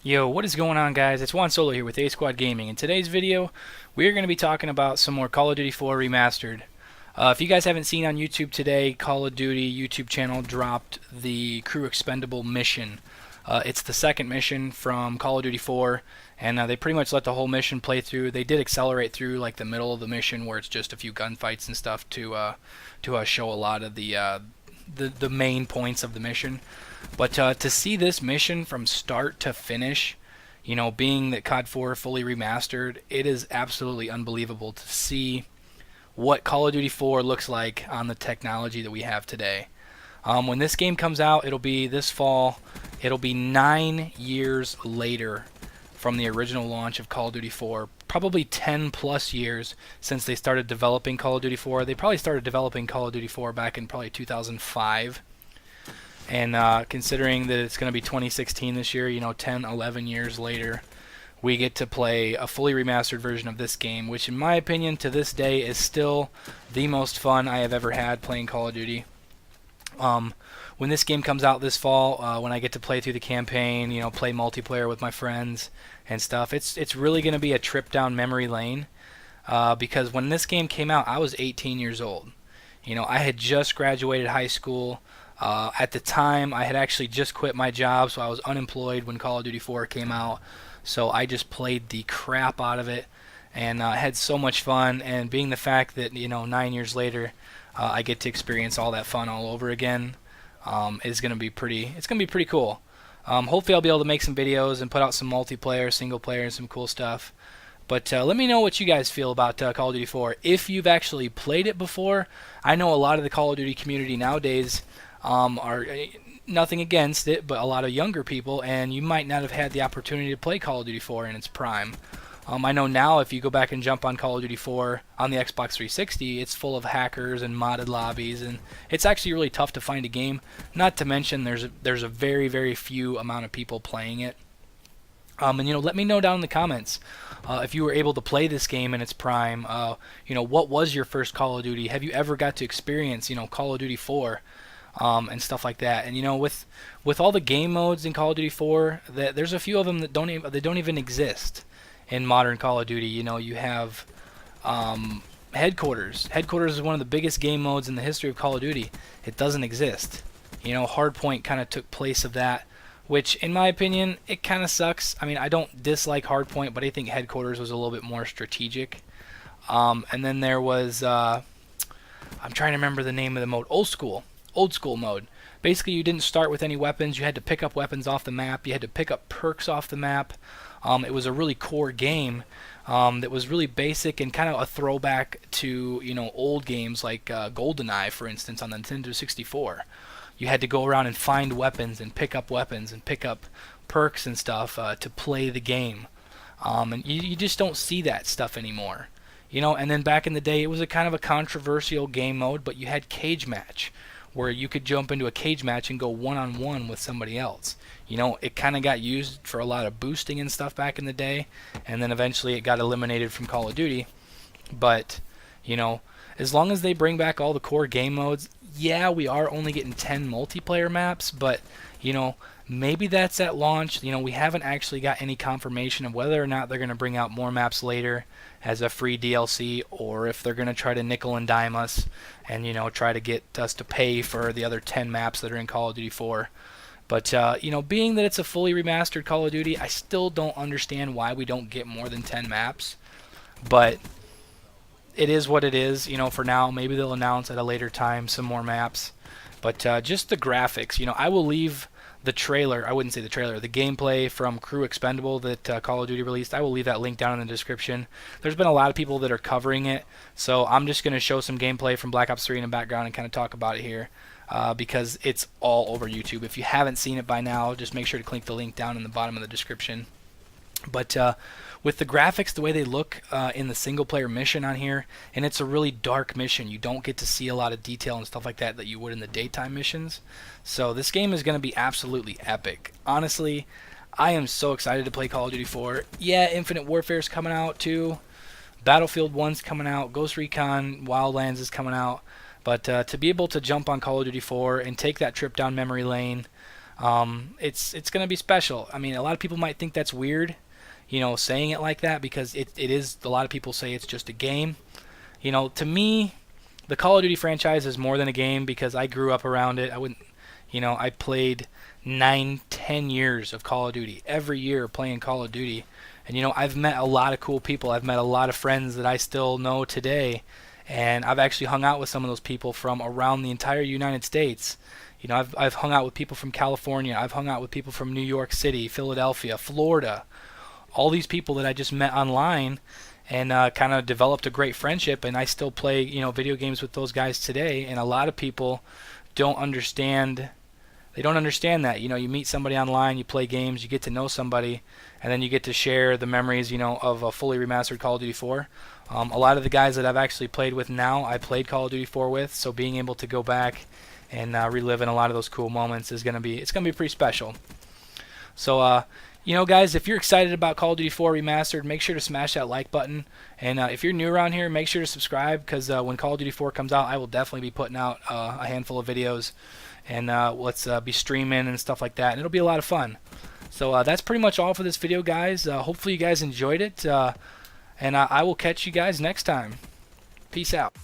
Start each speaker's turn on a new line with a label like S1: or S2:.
S1: Yo, what is going on, guys? It's Juan Solo here with ASQD Gaming. In today's video, we're going to be talking about some more Call of Duty 4 Remastered. If you guys haven't seen on YouTube today, Call of Duty YouTube channel dropped the Crew Expendable mission. It's the second mission from Call of Duty 4, and they pretty much let the whole mission play through. They did accelerate through like the middle of the mission where it's just a few gunfights and stuff to show a lot of the main points of the mission. But to see this mission from start to finish, you know, being that COD 4 fully remastered, it is absolutely unbelievable to see what Call of Duty 4 looks like on the technology that we have today. When this game comes out, it'll be this fall. It'll be 9 years later from the original launch of Call of Duty 4. Probably 10 plus years since they started developing Call of Duty 4. They probably started developing Call of Duty 4 back in probably 2005. And considering that it's going to be 2016 this year, you know, 10, 11 years later, we get to play a fully remastered version of this game, which in my opinion to this day is still the most fun I have ever had playing Call of Duty. When this game comes out this fall, when I get to play through the campaign, you know, play multiplayer with my friends and stuff, it's really going to be a trip down memory lane. Because when this game came out, I was 18 years old. You know, I had just graduated high school. At the time, I had actually just quit my job, so I was unemployed when Call of Duty 4 came out. So I just played the crap out of it and had so much fun. And being the fact that, you know, 9 years later, I get to experience all that fun all over again, is going to be pretty. It's going to be pretty cool. Hopefully, I'll be able to make some videos and put out some multiplayer, single player, and some cool stuff. But let me know what you guys feel about Call of Duty 4. If you've actually played it before, I know a lot of the Call of Duty community nowadays are nothing against it, but a lot of younger people, and you might not have had the opportunity to play Call of Duty 4 in its prime. I know now if you go back and jump on Call of Duty 4 on the Xbox 360, it's full of hackers and modded lobbies, and it's actually really tough to find a game. Not to mention there's a very, very few amount of people playing it. And you know, let me know down in the comments if you were able to play this game in its prime. You know, what was your first Call of Duty? Have you ever got to experience, you know, Call of Duty 4? And stuff like that. And you know, with all the game modes in Call of Duty 4, there's a few of them that don't even exist in modern Call of Duty. You know, you have Headquarters. Headquarters is one of the biggest game modes in the history of Call of Duty. It doesn't exist. You know, Hardpoint kind of took place of that, which in my opinion, it kind of sucks. I mean, I don't dislike Hardpoint, but I think Headquarters was a little bit more strategic. And then there was, I'm trying to remember the name of the mode, Old school mode. Basically, you didn't start with any weapons. You had to pick up weapons off the map. You had to pick up perks off the map. It was a really core game that was really basic and kind of a throwback to, you know, old games like GoldenEye, for instance, on the Nintendo 64. You had to go around and find weapons and pick up perks and stuff to play the game. And you just don't see that stuff anymore. You know, and then back in the day, it was a kind of a controversial game mode, but you had Cage Match, where you could jump into a cage match and go one-on-one with somebody else. You know, it kind of got used for a lot of boosting and stuff back in the day, and then eventually it got eliminated from Call of Duty. But, you know, as long as they bring back all the core game modes, yeah, we are only getting 10 multiplayer maps, but, you know, maybe that's at launch. You know, we haven't actually got any confirmation of whether or not they're going to bring out more maps later as a free DLC, or if they're going to try to nickel and dime us and, you know, try to get us to pay for the other 10 maps that are in Call of Duty 4. But, you know, being that it's a fully remastered Call of Duty, I still don't understand why we don't get more than 10 maps. But it is what it is, you know, for now. Maybe they'll announce at a later time some more maps. But just the graphics, you know, I will leave the trailer, I wouldn't say the trailer, the gameplay from Crew Expendable that Call of Duty released. I will leave that link down in the description. There's been a lot of people that are covering it, so I'm just going to show some gameplay from Black Ops 3 in the background and kind of talk about it here because it's all over YouTube. If you haven't seen it by now, just make sure to click the link down in the bottom of the description. But with the graphics, the way they look in the single-player mission on here, and it's a really dark mission. You don't get to see a lot of detail and stuff like that that you would in the daytime missions. So this game is going to be absolutely epic. Honestly, I am so excited to play Call of Duty 4. Yeah, Infinite Warfare is coming out too. Battlefield 1's coming out. Ghost Recon Wildlands is coming out. But to be able to jump on Call of Duty 4 and take that trip down memory lane, It's going to be special. I mean, a lot of people might think that's weird, saying it like that, because it is. A lot of people say it's just a game. To me, the Call of Duty franchise is more than a game because I grew up around it. I played 9, 10 years of Call of Duty every year playing Call of Duty, and I've met a lot of cool people. I've met a lot of friends that I still know today, and I've actually hung out with some of those people from around the entire United States. I've hung out with people from California. I've hung out with people from New York City, Philadelphia, Florida. All these people that I just met online, and kind of developed a great friendship, and I still play video games with those guys today. And a lot of people don't understand. They don't understand that. You meet somebody online, you play games, you get to know somebody, and then you get to share the memories of a fully remastered Call of Duty 4. A lot of the guys that I've actually played with now, I played Call of Duty 4 with, so being able to go back and reliving a lot of those cool moments is gonna be pretty special. So guys, if you're excited about Call of Duty 4 Remastered, make sure to smash that like button. And if you're new around here, make sure to subscribe, because when Call of Duty 4 comes out, I will definitely be putting out a handful of videos, and let's be streaming and stuff like that, and it'll be a lot of fun. So that's pretty much all for this video, guys. Hopefully you guys enjoyed it, and I will catch you guys next time. Peace out.